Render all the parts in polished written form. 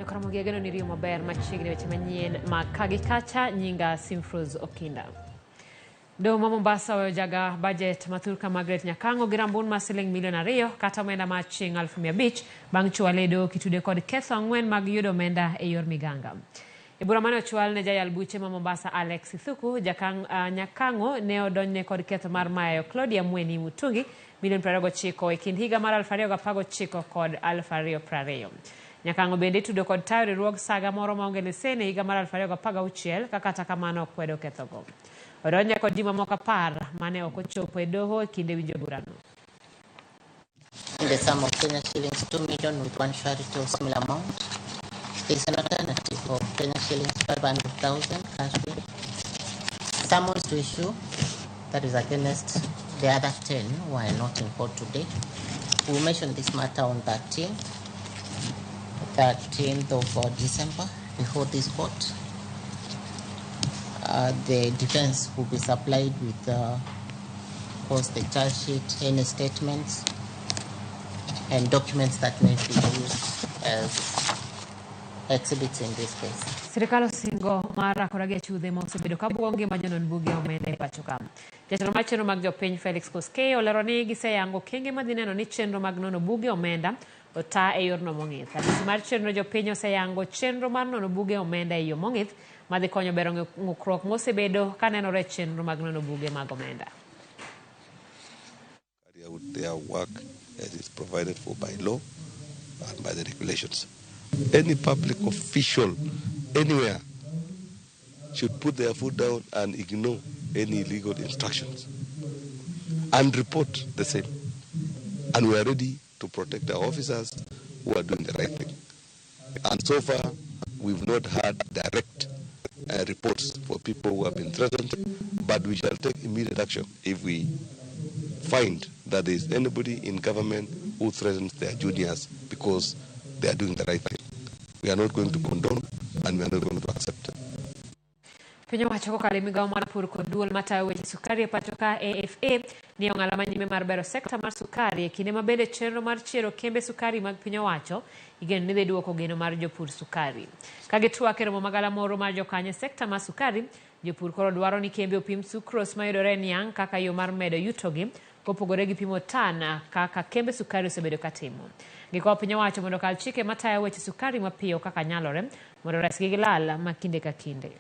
Ramogi geno ni rio maber machiegni weche manyien ma kagi kacha nyinga Simfroz Okinda. Do Mombasa ojaga budget mathurka Margaret Nyakango gi rambun ma siling milion 2 kata omenda ma ching 500,000 bang' chwale do kitude kod ketho 4 mag yudo omenda e yor miganga. E bura mane ochwal ne jayal buche ma Mombasa Alex Ithuku, Nyakango ne odonjne kod ketho mar mayo Claudia Mweni Mutungi milion 29 e kind higa mar 2019 kod 2020. Nyakango bende tudo kod tayo riwruog saga moro maonge lesen e higa mar 2016 kata kamano kwedo kethogo. Odonje kod jima moko 10 mane ok ochopo e doho e kinde winjo burano. In the sum of Kenya shillings 2 million with one charity of similar amount. There is an alternative of Kenya shillings 500,000 cash bill. Summons to issue that is against the other 10 who are not in court today. We will mention this matter on 13th of December before this court. The defense will be supplied with of course the charge sheet, any statements and documents that may be used as exhibits in this case. Sirikalo singo mara korage chude mo sebedo kabuonge majonon buge omenda e pachoka. Jatelo mar chenro mag jopiny Felix Koskei olero ni giseyango kenge madhineno ni chenro mag nono buge omenda ota e yorno mong'ith. Afis mar chenro jopiny oseyango chenro mar nono buge omenda e yo mong'ith madhi konyo bero ng'ukruok mosebedo kanenore chenro mag nono buge mag omenda. Carry out their work as is provided for by law and by the regulations. Any public official anywhere should put their foot down and ignore any illegal instructions and report the same. And we are ready to protect our officers who are doing the right thing. And so far, we've not had direct reports for people who have been threatened, but we shall take immediate action if we find that there is anybody in government who threatens their juniors because they are doing the right thing. We are not going to condone and we are not going to accept it. Piny owacho kokalo migawo mar pur kod duol matayo weche sukari e pachoka AFA ni ong'ala manyime mar bero sekta mar sukari e kinde mabende chenro mar chiero kembe sukari mag piny owacho igeno ni dhi duoko geno mar jopur sukari. Kagitwak e romo magala moro mar jokanye sekta mar sukari, jopur koro dwaro ni kembe opim sukros mayudore niang' kaka yo mar medo yutogi kopogore gi pimo tan kaka kembe sukari osebedo katimo. Gikwayo piny owacho mondo okal chike matayo weche sukari mapiyo kaka nyalore mondo resgi gi lal ma kinde ka kinde.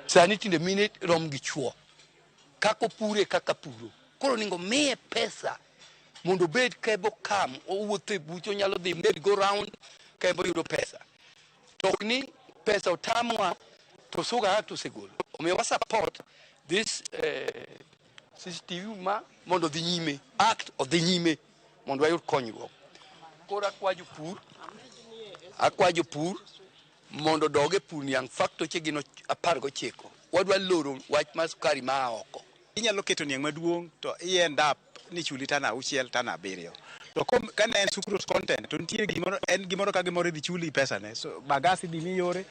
Sani tinde mine rom gi chuo kako pure kaka puro koro ningo miye pesa mondo bed kebo kam owuothe bucho nyalo dhi merry go round kebo yudo pesa tokni pesa otamwa to suga to segolo omiyo wa support this CCTV ma mondo dhi nyime act of the nyime mondo ayud konyruok koro akwajo pur mondo doge pur niang' facto chegino 19 wadwa loro wach mar sukari ma oko inyalo keto niang' maduong' to end up ni chuli tana 6 tana 7 to kane en sucrose content to nitie gimoro ka gimoro dhi chuli pesa ne so bagasi dhi miyore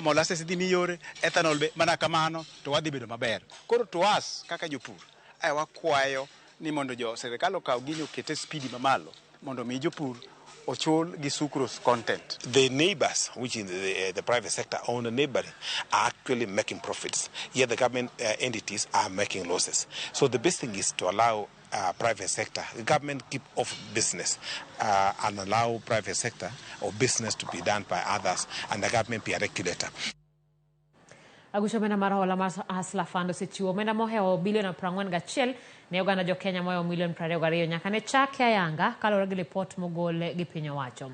molasses dhi miyore ethanol be mana kamano to wadhi bedo maber koro to us kaka jopur wakwayo ni mondo jo serikal okaw gino kete speed mamalo mondo mi jopur ochul gi sucrose content. The neighbors, which in the private sector own the neighboring, are actually making profits. Yet the government entities are making losses. So the best thing is to allow private sector, the government keep off business and allow private sector or business to be done by others and the government be a regulator. Agusho mena mar hola mar Hustler Fund osechiwo omenda moheo bilion 41 ne oganda jo Kenya moyo milion 22 nyaka ne chak ayanga kalore gi report mogol gi piny owacho.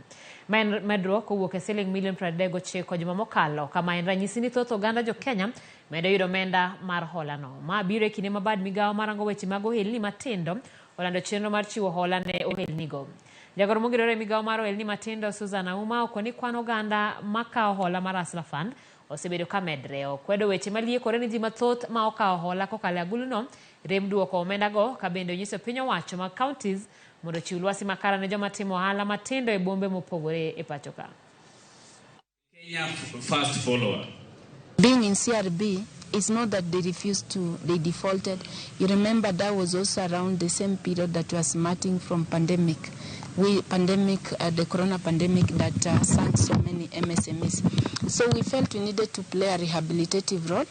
Medruok owuok e siling milion 39 juma mokalo kama en ranyisi ni thoth oganda jo Kenya medo yudo omenda mar hola no. Ma biro e kinde mabad migawo marango weche mag ohelni matindo olando chenro mar chiwo hola ne ohelnigo. Jagoro mogirore migawo mar ohelni matindo Susan Auma okoni kwan oganda makawo hola mar Hustler Fund osebedo ka medre okwedo weche maliekore ni ji mathoth ma okawo hola kokalo aguluno rem duoko omenda go ka bende onyiso piny owacho mag counties mondo chiw lwasi makara ne joma timo ohala matindo e bombe mopogore e pachoka. Kenya first follower. Being in CRB, it's not that they they defaulted. You remember that was also around the same period that was smarting from pandemic. the corona pandemic that sank so many MSMEs. So we felt we needed to play a rehabilitative role,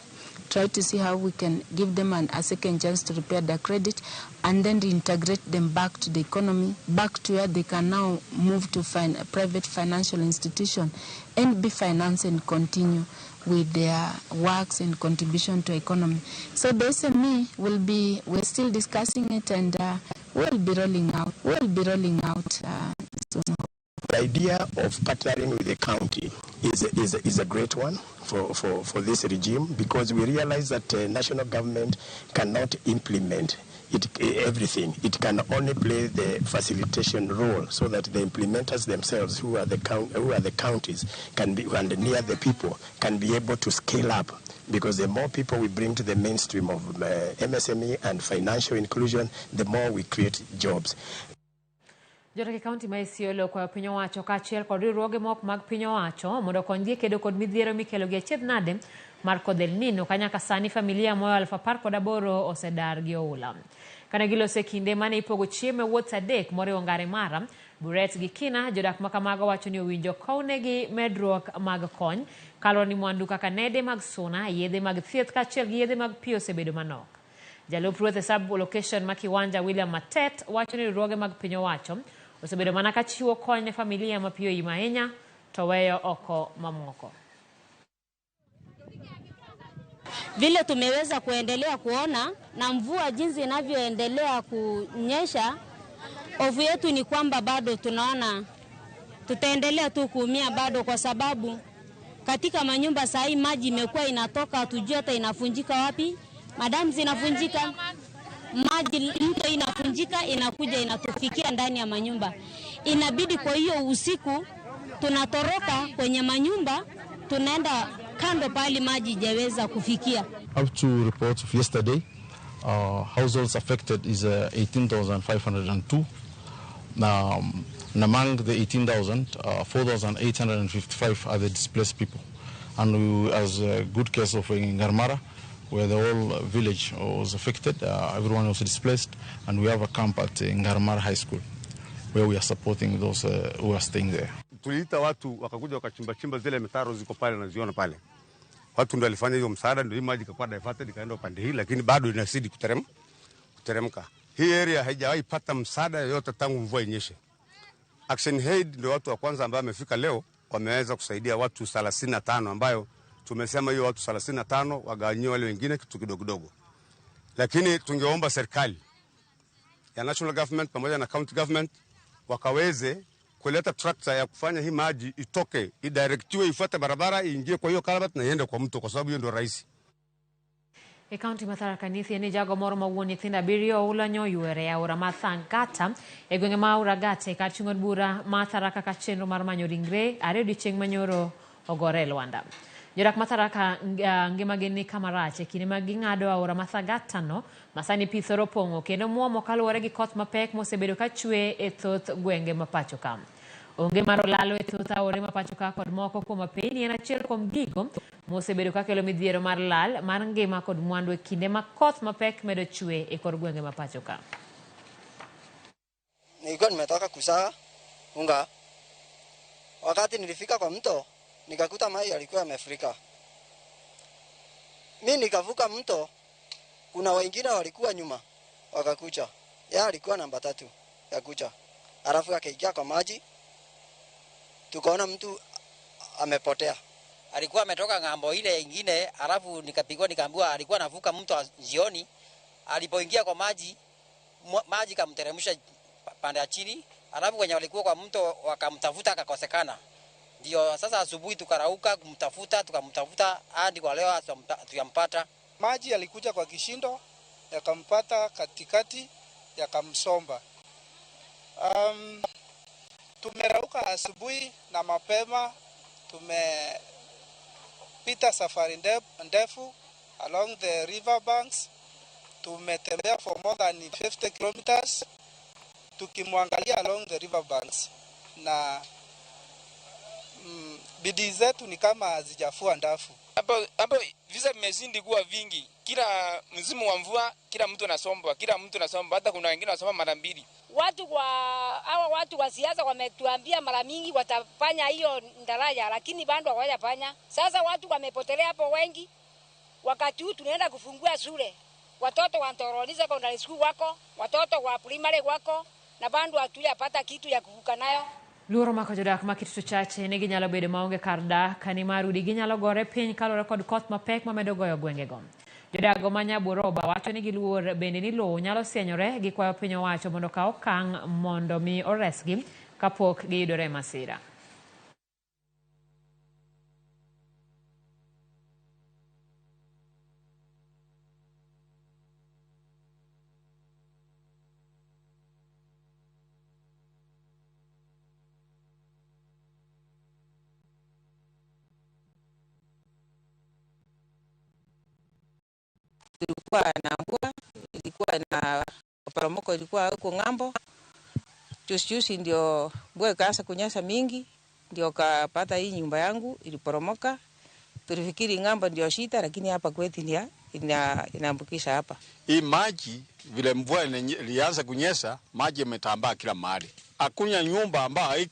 try to see how we can give them a second chance to repair their credit, and then reintegrate them back to the economy, back to where they can now move to a private financial institution and be financed and continue with their works and contribution to economy. So the SME we're still discussing it, and we'll be rolling out soon. The idea of partnering with the county is a great one for this regime, because we realize that national government cannot implement everything. It can only play the facilitation role, so that the implementers themselves, who are the counties, can be, and near the people, can be able to scale up. Because the more people we bring to the mainstream of MSME and financial inclusion, the more we create jobs. Jotend kaunti ma Isiolo kwa piny owacho kaachiel kod riwruoge mok mag piny owacho mondo okonygi kedo kod midhiero mikelo gi achiedh nade mar kodh El Nino ka nyaka sani familia moyo 18,000 osedar gi oula. Kane gilose kinde mane ipogo chiemo wuoth adek moriwo Ngare Mara, Buret gi Kina, jodak ma kamago wacho ni owinjo kownegi medruok mag kony kaluwore ni mwandu kaka nede mag suna, yedhe mag thieth kaachiel gi yedhe mag pi osebedo manok. Jalup ruoth e sub location ma Kiwanja William Matet wacho ni riwruoge mag piny owacho osebedo mana ka chiwo kony ne familia ma piyo ima ahinya to weyo oko mamoko. Vile tumeweza kuendelea kuona na mvua jinsi inavyoendelea kunyesha, hofu yetu ni kwamba bado tunaona tutaendelea tu kuumia bado, kwa sababu katika manyumba saa hii maji imekuwa inatoka, hatujui hata inafunjika wapi. Madamu zinafunjika, maji mto inafunjika, inakuja inatufikia ndani ya manyumba. Inabidi kwa hiyo usiku tunatoroka kwenye manyumba, tunaenda kando pale maji hajaweza kufikia. Up to reports of yesterday, households affected is 18,502. And among the 18,000, 4,855 are the displaced people. And we, as a good case of Ngare Mara, where the whole village was affected, everyone was displaced, and we have a camp at Ngare Mara High School, where we are supporting those who are staying there. Tuliita watu wakakuja wakachimba zile mitaro ziko pale na ziona pale. Watu ndio walifanya hiyo msaada, ndio maji ikakuwa diverted ikaenda upande hii, lakini bado inazidi kuteremka. Hii area haijawahi pata msaada yoyote tangu mvua inyeshe. Action Aid ndio watu wa kwanza ambao wamefika leo, wameweza kusaidia watu 35, ambayo tumesema hiyo watu 35 wagawanywe wale wengine kitu kidogo. Lakini tungeomba serikali ya national government pamoja na county government wakaweze kuleta tractor ya kufanya hii maji itoke, idirectiwe, ifuate barabara, iingie kwa hiyo kalabat na iende kwa mto, kwa sababu hiyo ndio rahisi. E kaunti ma Tharaka Nithi ni jago moro ma wuon nyithindo 7 oula nyoywere e aora ma Thangata e gwenge ma Uragate kar chung'od bura ma Tharaka ka chenro mar manyo ringre are odiechieng' manyoro ogore Lwanda. Jodak ma Tharaka ngimagi ni kama rach e kinde ma ging'ado aora ma Thangata no masani pi thoro pong'o kendo muomo kaluwore gi koth mapek mosebedo ka chwe e thoth gwenge ma pacho ka. Onge mar olalo e thoth aore ma pacho ka kod moko kuom apeyni en achiel kuom gigo mosebedo ka kelo midhiero mar lal mar ngima kod mwandu e kinde ma koth mapek medo chwe e kor gwenge ma pacho ka. Nilikuwa nimetoka kusaga unga. Wakati nilifika kwa mto nikakuta maji yalikuwa yamefurika. Mimi nikavuka mto, kuna wengine walikuwa nyuma wakakucha. Yeye alikuwa namba 3 ya kucha. Alafu akaingia kwa maji. Tukaona mtu amepotea. Alikuwa ametoka ngambo ile nyingine, alafu nikapigwa nikaambiwa alikuwa anavuka mto jioni. Alipoingia kwa maji, maji kamteremsha pande ya chini, alafu wenye walikuwa kwa mto wakamtafuta akakosekana. Ndio sasa asubuhi tukarauka kumtafuta, tukamtafuta hadi kwa leo tuyampata. Maji yalikuja kwa kishindo, yakampata katikati, yakamsomba. Tumerauka asubuhi na mapema, tumepita safari ndefu along the river banks. Tumetembea for more than 50 kilometers tukimwangalia along the river banks, na bidii zetu ni kama hazijafua ndafu. Hapo visa vimezidi kuwa vingi. Kila msimu wa mvua kila mtu anasomba, hata kuna wengine wanasomba mara 2. Watu kwa hawa watu wa siasa wametuambia mara mingi watafanya hiyo daraja, lakini bado hawajafanya. Sasa watu wamepotelea hapo wengi. Wakati huu tunaenda kufungua shule. Watoto wa Ntoroni Secondary School wako, watoto wa primary wako, na bado hatujapata kitu ya kuvuka nayo. Luoro mako jodak ma kituto chache ne ginyalo bedo maonge kar dak kani marudi ginyalo gore piny kalore kod koth mapek mamedo goyo gwengego. Jodago ma Nyaboroba wacho ni giluor bende ni lowo nyalo sienyore gi kwayo piny owacho mondo kaw okang' mondo mi oresgi kapok giyudore masira. Ilikuwa na mvua, ilikuwa na poromoko, ilikuwa huko ng'ambo. Juzi ndio mvua ikaanza kunyesha mingi, ndio kapata hii nyumba yangu iliporomoka. Tulifikiri ng'ambo ndio shida, lakini hapa kwetu ndio inaambukisha hapa. Hii maji vile mvua ilianza kunyesha, maji yametambaa kila mahali. Hakuna nyumba ambayo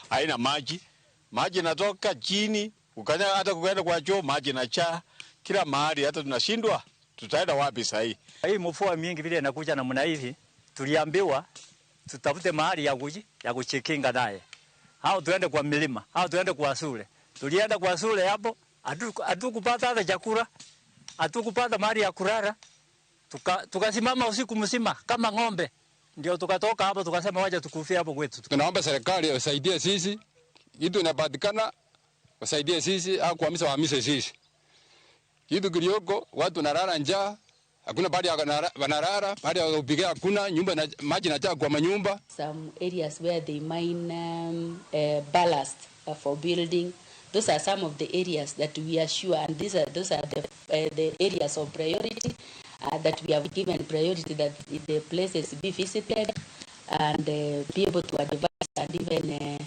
haina maji. Maji yanatoka chini, hata kuenda kwa choo maji yanajaa kila mahali, hata tunashindwa tutaenda wapi sasa hii. Hii mvua mingi vile inakuja namna hivi, tuliambiwa tutafute mahali ya kuchikinga naye. Hao tuende kwa milima, hao tuende kwa shule. Tulienda kwa shule hapo, hatukupata hata chakula, hatukupata mahali ya kulala. Tukasimama usiku mzima kama ng'ombe. Ndio tukatoka hapo tukasema waje tukufie hapo kwetu. Tunaomba serikali wasaidie sisi, kitu inapatikana wasaidie sisi au kuhamisha sisi. Kitu kilioko watu nalala njaa, hakuna bali wanalala, bali wapiga hakuna, nyumba na maji yanajaa kwa manyumba. Some areas where they mine ballast for building, those are some of the areas that we are sure, and those are the areas of priority that we have given priority, that the places be visited and be able to advise, and even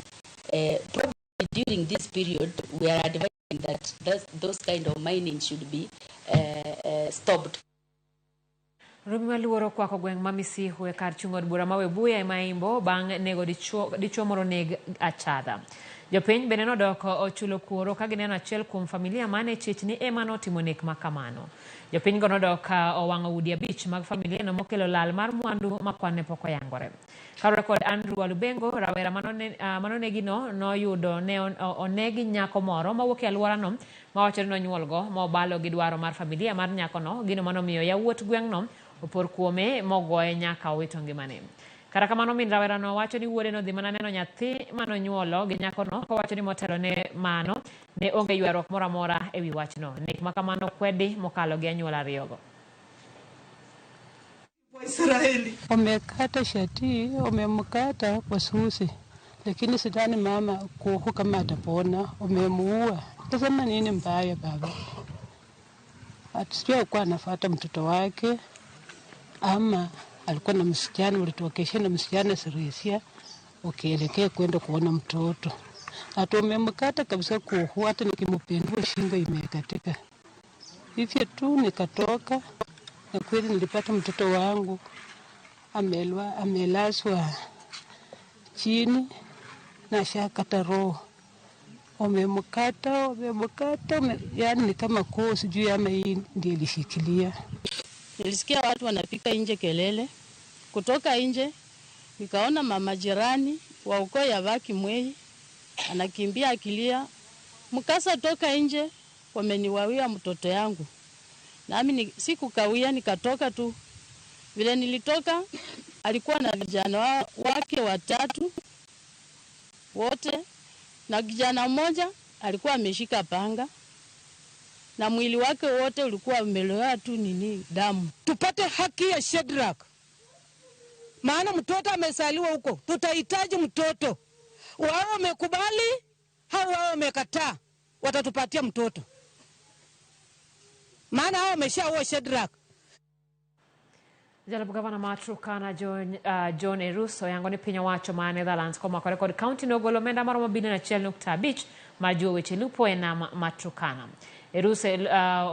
probably during this period we are advising that those kind of mining should be stopped. Rumi maluoro kwako gweng' mamisi hue kar chungod bura mawe buya e Maimbo bang' nego dichuo moro neg achadha. Jopiny bende nodoko ochulo kuoro ka gineno achiel kuom familia mane chich ni ema notimo nek makamano. Jopiny go nodoka owang'o udi 5 mag familia no mokelo lal mar mwandu makwane pok oyangore. Kalore kod Andrew Walubengo, rawera manonegino noyudo ne onegi nyako moro mawuok e alworano mawacho ni nonyuolgo mobalo gi dwaro mar familia mar nyakono, gino manomiyo yawuot gweng'no opor kuome mogoye nyaka owito ngimane. Kata kamano min rawerano wacho ni wuode nodhi mana neno nyathi manonyuolo gi nyakono, kowacho ni motelo ne mano ne onge ywaruok moro amora ewi wachno. Nek makamano kwedi mokalo gi anyuola ariyogo. Israeli wamekata shati, wamemkata kwa susi, lakini sidhani mama kuhu kama atapona, wamemuua. Tasema nini mbaya baba? Atusijua kwa anafuata mtoto wake ama alikuwa na msichana, ulitokesha na msichana Sirisia ukielekea kwenda kuona mtoto. Atumemkata kabisa kuhu, hata nikimpendua shingo imekatika. Hivyo tu nikatoka, na kweli nilipata mtoto wangu amelazwa chini na shakata roho. Wamemkata, yani ni kama koo, sijui ama hii ndiyo ilishikilia. Nilisikia watu wanapika nje kelele. Kutoka nje nikaona mama jirani wa ukoo ya Baki Mwei anakimbia akilia, mkasa toka nje, wameniwawia mtoto yangu. Nami sikukawia, nikatoka tu. Vile nilitoka alikuwa na vijana wake 3 wote, na kijana mmoja alikuwa ameshika panga na mwili wake wote ulikuwa umeloa tu damu. Tupate haki ya Shadrack, maana mtoto amesaliwa huko. Tutahitaji mtoto. Wao wamekubali au wao wamekataa, watatupatia mtoto, maana hao wameshaua Shadrack. Jalabu gavana Matrukana John Eruso yango ni piny owacho ma Netherlands komakore kod kaunti nogolo omenda maromo $1.5 mar jiwo weche lupo e nam Matrukana. Eruso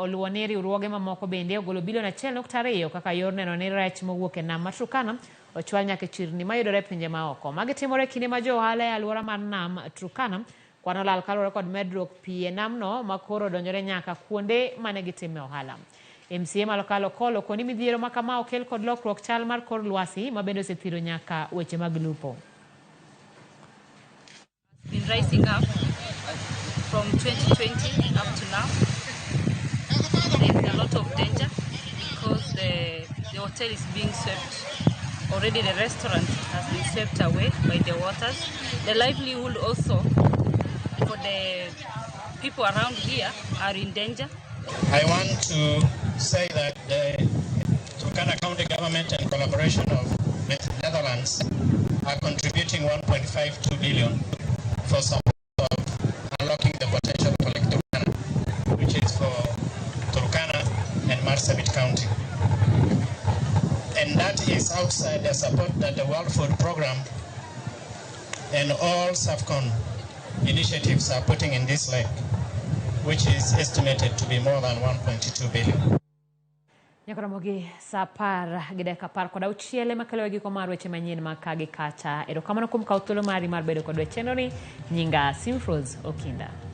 oluwo ni riwruoge mamoko bende ogolo $1.2 kaka yor neno ni rech mowuok e nam Matrukana ochwal nyaka chirni mayudore pinje maoko. Magi timore kinde ma jo ohala e alwora mar nam Turkana kwano lal kaluwore kod medruok pie namno makoro donjore nyaka kuonde mane gitime ohala. MCA malokalo kolo koni midhiero makama okel kod lokruok chal mar kor lwasi mabende osethiro nyaka weche mag lupo. Been rising up from 2020 up to now. There is a lot of danger because the hotel is being swept. Already the restaurant has been swept away by the waters. The livelihood also for the people around here are in danger. I want to say that the Turkana County government in collaboration with Netherlands are contributing 1.52 billion for support of unlocking the potential for Lake Turkana, which is for Turkana and Marsabit County. And that is outside the support that the World Food Program and all SAFCON initiatives are putting in this lake, which is estimated to be more than 1.2 billion. Ramogi sapar gideka par koda uchiele makalo gi komar weche manyien makagi kacha erokamano kum kautolo mari mar bedo kod wecheno ni nyinga Simfroz Okinda.